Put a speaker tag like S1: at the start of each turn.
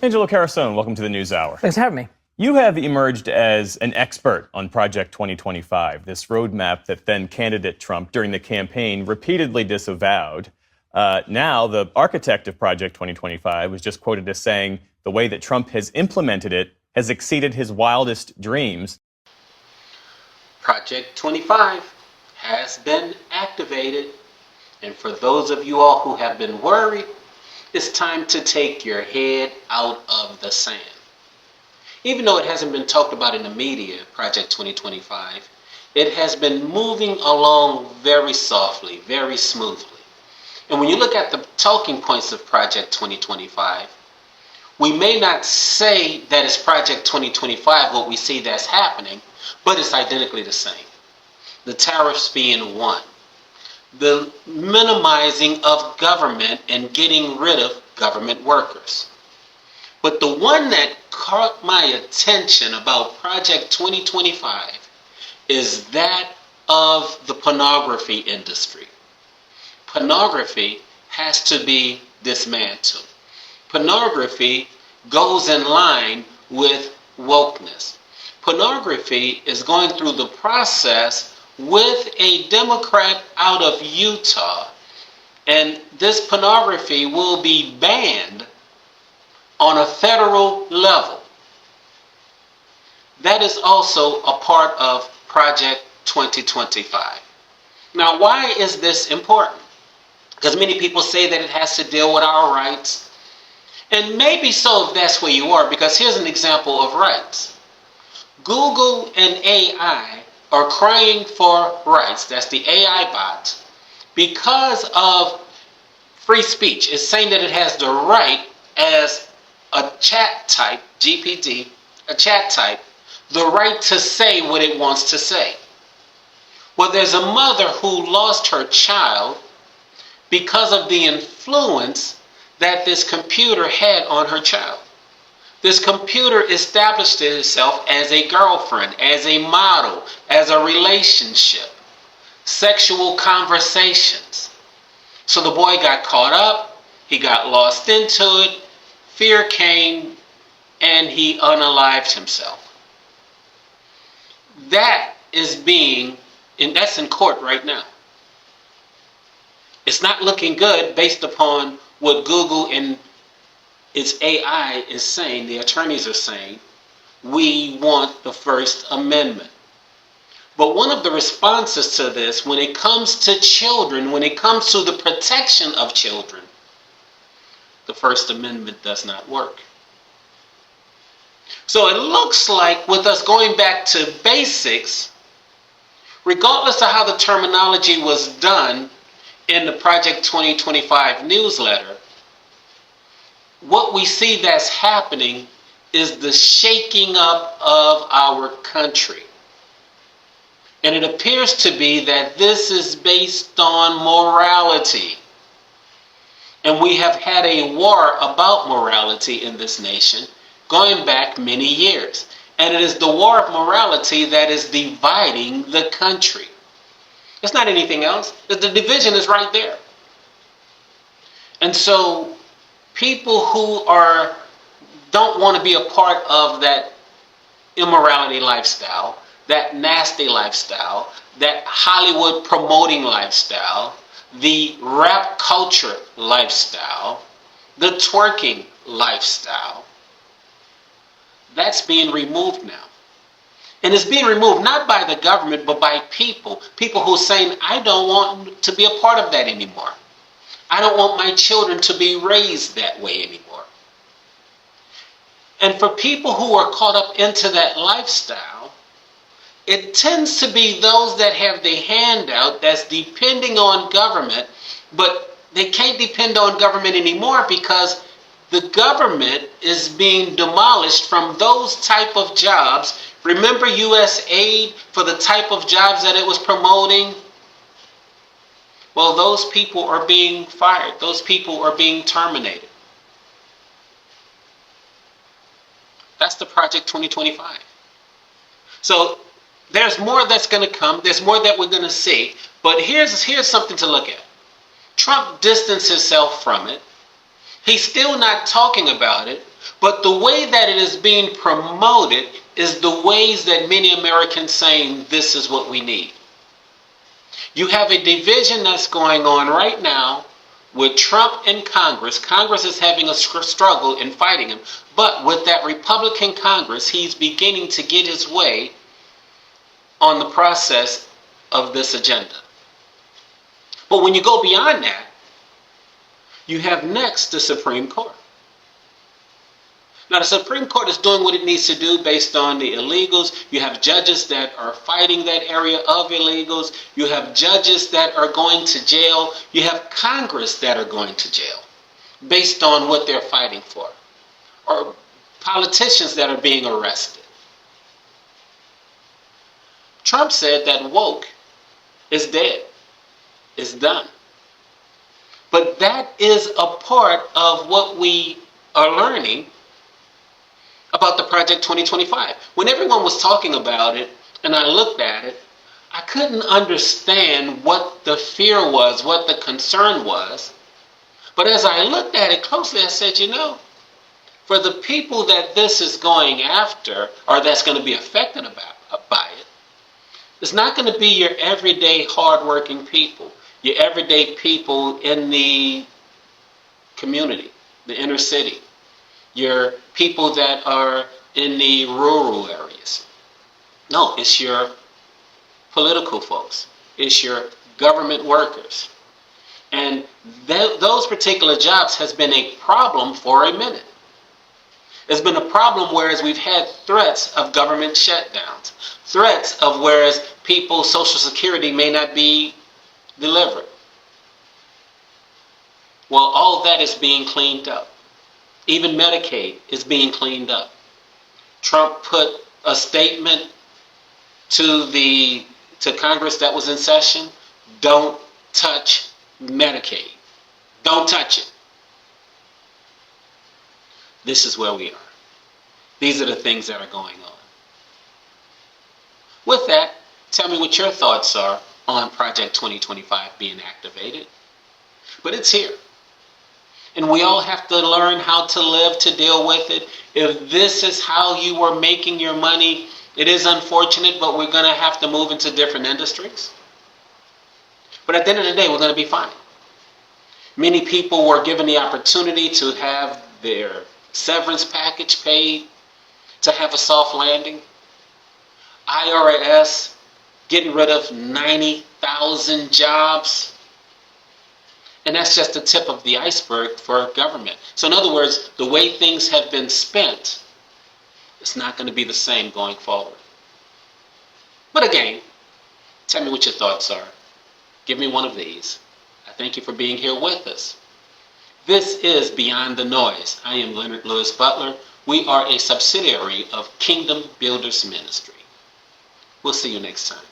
S1: Angelo Carasone, welcome to the NewsHour.
S2: Thanks for having me.
S1: You have emerged as an expert on Project 2025, this roadmap that then candidate Trump during the campaign repeatedly disavowed. Now, the architect of Project 2025 was just quoted as saying the way that Trump has implemented it has exceeded his wildest dreams.
S3: Project 25 has been activated. And for those of you all who have been worried, it's time to take your head out of the sand. Even though it hasn't been talked about in the media, Project 2025, it has been moving along very softly, very smoothly. And when you look at the talking points of Project 2025, we may not say that it's Project 2025 what we see that's happening, but it's identically the same. The tariffs being one. The minimizing of government and getting rid of government workers. But the one that caught my attention about Project 2025 is that of the pornography industry. Pornography has to be dismantled. Pornography goes in line with wokeness. Pornography is going through the process with a Democrat out of Utah, and this pornography will be banned on a federal level. That is also a part of Project 2025. Now, why is this important? Because many people say that it has to deal with our rights. And maybe so if that's where you are, because here's an example of rights. Google and AI are crying for rights. That's the AI bots. Because of free speech. It's saying that it has the right as a chat type, GPT, a chat type, the right to say what it wants to say. Well, there's a mother who lost her child because of the influence that this computer had on her child. This computer established itself as a girlfriend, as a model, as a relationship, sexual conversations. So the boy got caught up, he got lost into it, fear came, and he unalived himself. That is that's in court right now. It's not looking good based upon what Google and its AI is saying, the attorneys are saying. We want the First Amendment. But one of the responses to this, when it comes to children, when it comes to the protection of children, the First Amendment does not work. So it looks like with us going back to basics, regardless of how the terminology was done in the Project 2025 newsletter, what we see that's happening is the shaking up of our country. And it appears to be that this is based on morality. And we have had a war about morality in this nation going back many years. And it is the war of morality that is dividing the country. It's not anything else. The division is right there. And so people who don't want to be a part of that immorality lifestyle, that nasty lifestyle, that Hollywood promoting lifestyle, the rap culture lifestyle, the twerking lifestyle, that's being removed now. And it's being removed not by the government, but by people who are saying, I don't want to be a part of that anymore. I don't want my children to be raised that way anymore. And for people who are caught up into that lifestyle, it tends to be those that have the handout that's depending on government, but they can't depend on government anymore because the government is being demolished from those type of jobs. Remember U.S. aid for the type of jobs that it was promoting? Well, those people are being fired. Those people are being terminated. That's the Project 2025. So there's more that's going to come. There's more that we're going to see. But here's something to look at. Trump distanced himself from it. He's still not talking about it. But the way that it is being promoted is the ways that many Americans saying this is what we need. You have a division that's going on right now with Trump in Congress. Congress is having a struggle in fighting him. But with that Republican Congress, he's beginning to get his way on the process of this agenda. But when you go beyond that, you have next the Supreme Court. Now, the Supreme Court is doing what it needs to do based on the illegals. You have judges that are fighting that area of illegals. You have judges that are going to jail. You have Congress that are going to jail based on what they're fighting for. Or politicians that are being arrested. Trump said that woke is dead, is done. But that is a part of what we are learning about the Project 2025. When everyone was talking about it and I looked at it, I couldn't understand what the fear was, what the concern was. But as I looked at it closely, I said, for the people that this is going after, or that's going to be affected by it, it's not going to be your everyday hardworking people, your everyday people in the community, the inner city, your people that are in the rural areas. No, it's your political folks. It's your government workers. And those particular jobs has been a problem for a minute. It's been a problem whereas we've had threats of government shutdowns, threats of whereas people's Social Security may not be delivered. Well, all that is being cleaned up. Even Medicaid is being cleaned up. Trump put a statement to Congress that was in session, don't touch Medicaid. Don't touch it. This is where we are. These are the things that are going on. With that, tell me what your thoughts are on Project 2025 being activated. But it's here. And we all have to learn how to live to deal with it. If this is how you are making your money, it is unfortunate, but we're going to have to move into different industries. But at the end of the day, we're going to be fine. Many people were given the opportunity to have their severance package paid, to have a soft landing. IRS getting rid of 90,000 jobs. And that's just the tip of the iceberg for government. So in other words, the way things have been spent, it's not going to be the same going forward. But again, tell me what your thoughts are. Give me one of these. I thank you for being here with us. This is Beyond the Noise. I am Leonard Lewis Butler. We are a subsidiary of Kingdom Builders Ministry. We'll see you next time.